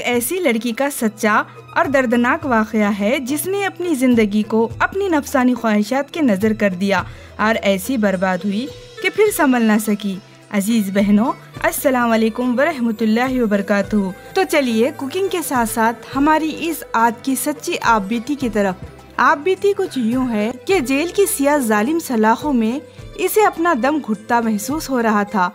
ऐसी लड़की का सच्चा और दर्दनाक वाकया है जिसने अपनी जिंदगी को अपनी नफसानी ख्वाहिशात के नजर कर दिया और ऐसी बर्बाद हुई कि फिर संभल ना सकी। अजीज बहनों, अस्सलाम वालेकुम वरहमतुल्लाहि वबरकातुहू। तो चलिए कुकिंग के साथ साथ हमारी इस आज की सच्ची आप बीती की तरफ। आप बीती कुछ यूँ है कि जेल की सियाह जालिम सलाखों में इसे अपना दम घुटता महसूस हो रहा था।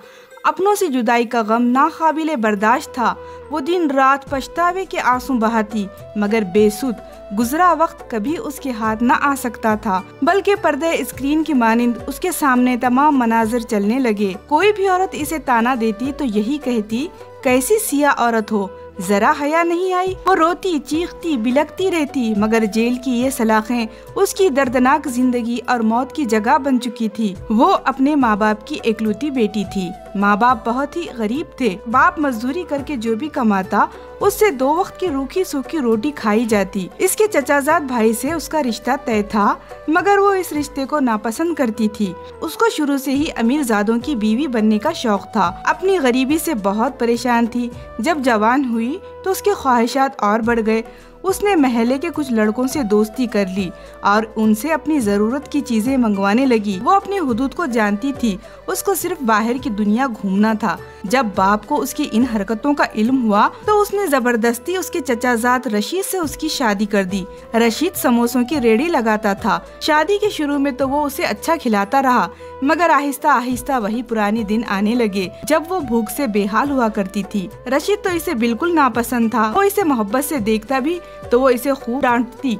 अपनों से जुदाई का गम नाकाबिले बर्दाश्त था। वो दिन रात पछतावे के आंसू बहाती, मगर बेसुध गुजरा वक्त कभी उसके हाथ न आ सकता था, बल्कि पर्दे स्क्रीन की मानिंद उसके सामने तमाम मनाजिर चलने लगे। कोई भी औरत इसे ताना देती तो यही कहती, कैसी सियाह औरत हो, जरा हया नहीं आई। वो रोती चीखती बिलखती रहती, मगर जेल की ये सलाखें उसकी दर्दनाक जिंदगी और मौत की जगह बन चुकी थी। वो अपने माँ बाप की एकलौती बेटी थी। माँ बाप बहुत ही गरीब थे। बाप मजदूरी करके जो भी कमाता उससे 2 वक्त की रूखी सूखी रोटी खाई जाती। इसके चचाजाद भाई से उसका रिश्ता तय था, मगर वो इस रिश्ते को नापसंद करती थी। उसको शुरू से ही अमीरजादों की बीवी बनने का शौक था। अपनी गरीबी से बहुत परेशान थी। जब जवान हुई तो उसके ख्वाहिशात और बढ़ गए। उसने महल्ले के कुछ लड़कों से दोस्ती कर ली और उनसे अपनी जरूरत की चीजें मंगवाने लगी। वो अपने हुदूद को जानती थी। उसको सिर्फ बाहर की दुनिया घूमना था। जब बाप को उसकी इन हरकतों का इल्म हुआ तो उसने जबरदस्ती उसके चचाजाद रशीद से उसकी शादी कर दी। रशीद समोसों की रेडी लगाता था। शादी के शुरू में तो वो उसे अच्छा खिलाता रहा, मगर आहिस्ता आहिस्ता वही पुराने दिन आने लगे जब वो भूख से बेहाल हुआ करती थी। रशीद तो इसे बिल्कुल नापसंद था। वो इसे मोहब्बत से देखता भी तो वो इसे खूब डांटती,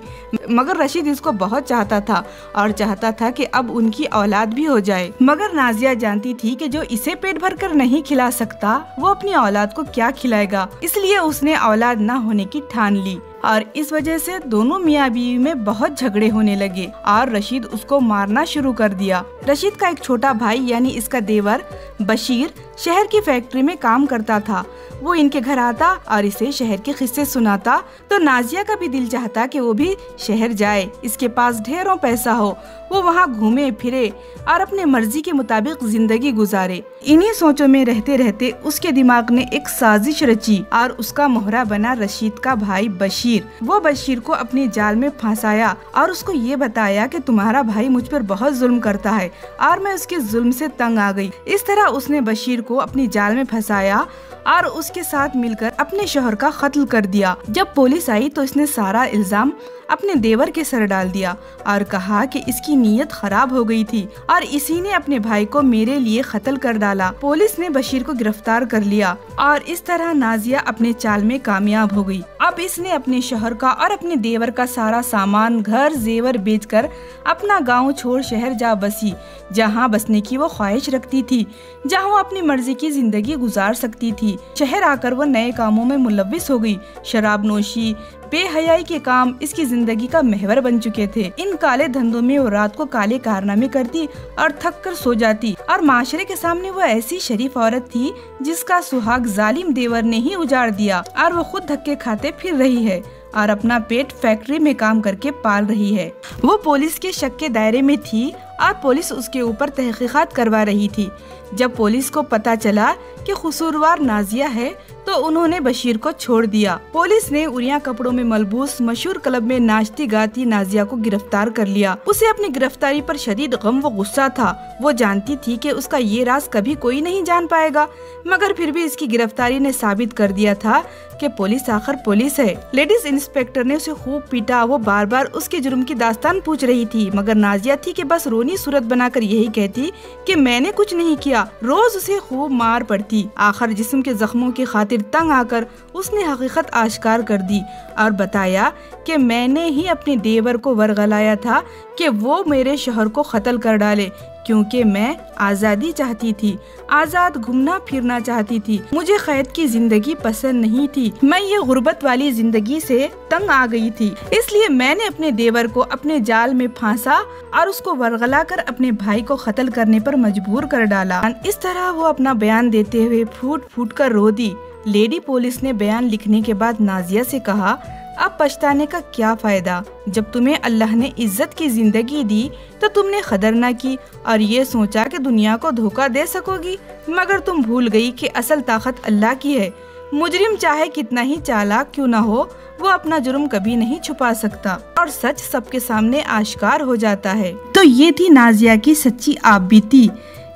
मगर रशीद इसको बहुत चाहता था और चाहता था कि अब उनकी औलाद भी हो जाए। मगर नाजिया जानती थी कि जो इसे पेट भर कर नहीं खिला सकता वो अपनी औलाद को क्या खिलाएगा। इसलिए उसने औलाद न होने की ठान ली और इस वजह से दोनों मियाँ बीवी में बहुत झगड़े होने लगे और रशीद उसको मारना शुरू कर दिया। रशीद का एक छोटा भाई यानी इसका देवर बशीर शहर की फैक्ट्री में काम करता था। वो इनके घर आता और इसे शहर के किस्से सुनाता तो नाजिया का भी दिल चाहता कि वो भी शहर जाए, इसके पास ढेरों पैसा हो, वो वहाँ घूमे फिरे और अपने मर्जी के मुताबिक जिंदगी गुजारे। इन्हीं सोचों में रहते रहते उसके दिमाग ने एक साजिश रची और उसका मोहरा बना रशीद का भाई बशीर। वो बशीर को अपने जाल में फंसाया और उसको ये बताया कि तुम्हारा भाई मुझ पर बहुत जुल्म करता है और मैं उसके जुल्म से तंग आ गई। इस तरह उसने बशीर को अपनी जाल में फंसाया और उसके साथ मिलकर अपने शौहर का कत्ल कर दिया। जब पुलिस आई तो इसने सारा इल्जाम अपने देवर के सर डाल दिया और कहा कि इसकी नीयत खराब हो गई थी और इसी ने अपने भाई को मेरे लिए कत्ल कर डाला। पुलिस ने बशीर को गिरफ्तार कर लिया और इस तरह नाजिया अपने चाल में कामयाब हो गई। अब इसने अपने शौहर का और अपने देवर का सारा सामान घर जेवर बेचकर अपना गांव छोड़ शहर जा बसी, जहां बसने की वो ख्वाहिश रखती थी, जहां वो अपनी मर्जी की जिंदगी गुजार सकती थी। शहर आकर वो नए कामों में मुलव्विस हो गई। शराब नोशी बेहयाई के काम इसकी जिंदगी का महवर बन चुके थे। इन काले धंधों में वो रात को काले कारनामे करती और थक कर सो जाती और माशरे के सामने वो ऐसी शरीफ औरत थी जिसका सुहाग जालिम देवर ने ही उजाड़ दिया और वो खुद धक्के खाते फिर रही है और अपना पेट फैक्ट्री में काम करके पाल रही है। वो पुलिस के शक के दायरे में थी और पुलिस उसके ऊपर तहकीकात करवा रही थी। जब पुलिस को पता चला कि कसूरवार नाजिया है तो उन्होंने बशीर को छोड़ दिया। पुलिस ने उरिया कपड़ों में मलबूस मशहूर क्लब में नाचती गाती नाजिया को गिरफ्तार कर लिया। उसे अपनी गिरफ्तारी पर शदीद गम व गुस्सा था। वो जानती थी कि उसका ये राज कभी कोई नहीं जान पाएगा, मगर फिर भी इसकी गिरफ्तारी ने साबित कर दिया था कि पुलिस आखिर पुलिस है। लेडीज इंस्पेक्टर ने उसे खूब पीटा। वो बार बार उसके जुर्म की दास्तान पूछ रही थी, मगर नाजिया थी कि बस रोनी सूरत बनाकर यही कहती कि मैंने कुछ नहीं किया। रोज उसे खूब मार पड़ती। आखिर जिस्म के जख्मों की खातिर तंग आकर उसने हकीकत आश्कार कर दी और बताया कि मैंने ही अपने देवर को वरगलाया था कि वो मेरे शौहर को कत्ल कर डाले, क्योंकि मैं आज़ादी चाहती थी, आज़ाद घूमना फिरना चाहती थी। मुझे कैद की जिंदगी पसंद नहीं थी। मैं ये गुर्बत वाली जिंदगी से तंग आ गई थी, इसलिए मैंने अपने देवर को अपने जाल में फांसा और उसको वरगला कर अपने भाई को कत्ल करने पर मजबूर कर डाला। इस तरह वो अपना बयान देते हुए फूट फूट कर रो दी। लेडी पुलिस ने बयान लिखने के बाद नाजिया से कहा, अब पछताने का क्या फायदा? जब तुम्हें अल्लाह ने इज्जत की जिंदगी दी तो तुमने कदर न की और ये सोचा कि दुनिया को धोखा दे सकोगी, मगर तुम भूल गई कि असल ताकत अल्लाह की है। मुजरिम चाहे कितना ही चालाक क्यों न हो, वो अपना जुर्म कभी नहीं छुपा सकता और सच सबके सामने आश्कार हो जाता है। तो ये थी नाजिया की सच्ची आपबीती।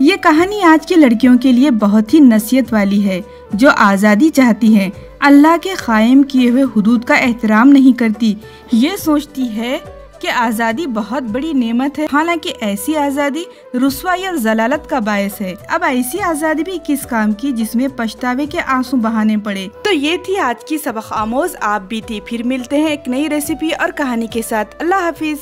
ये कहानी आज की लड़कियों के लिए बहुत ही नसीहत वाली है, जो आज़ादी चाहती हैं, अल्लाह के कायम किए हुए हुदूद का एहतराम नहीं करती। ये सोचती है कि आज़ादी बहुत बड़ी नेमत है, हालांकि ऐसी आज़ादी रुसवाई और जलालत का बायस है। अब ऐसी आज़ादी भी किस काम की जिसमें पछतावे के आंसू बहाने पड़े। तो ये थी आज की सबक आमोज आपबीती। फिर मिलते हैं एक नई रेसिपी और कहानी के साथ। अल्लाह हाफिज।